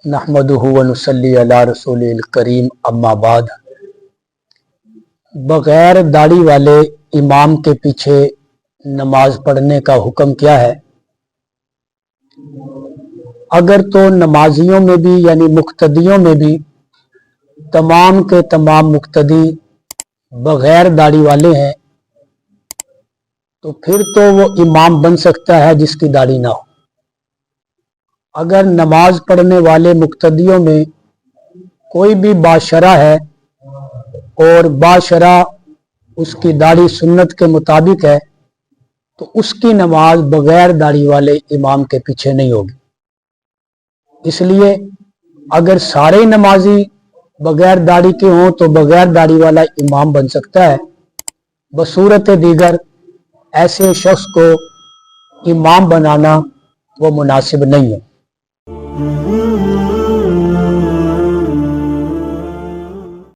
نحمدہ و نصلی علی رسول الکریم، اما بعد۔ بغیر داڑھی والے امام کے پیچھے نماز پڑھنے کا حکم کیا ہے؟ اگر تو نمازیوں میں بھی یعنی مقتدیوں میں بھی تمام کے تمام مقتدی بغیر داڑھی والے ہیں تو پھر تو وہ امام بن سکتا ہے جس کی داڑھی نہ ہو۔ اگر نماز پڑھنے والے مقتدیوں میں کوئی بھی باشرہ ہے اور باشرہ اس کی داڑھی سنت کے مطابق ہے تو اس کی نماز بغیر داڑھی والے امام کے پیچھے نہیں ہوگی۔ اس لیے اگر سارے نمازی بغیر داڑھی کے ہوں تو بغیر داڑھی والا امام بن سکتا ہے، بصورت دیگر ایسے شخص کو امام بنانا وہ مناسب نہیں ہے۔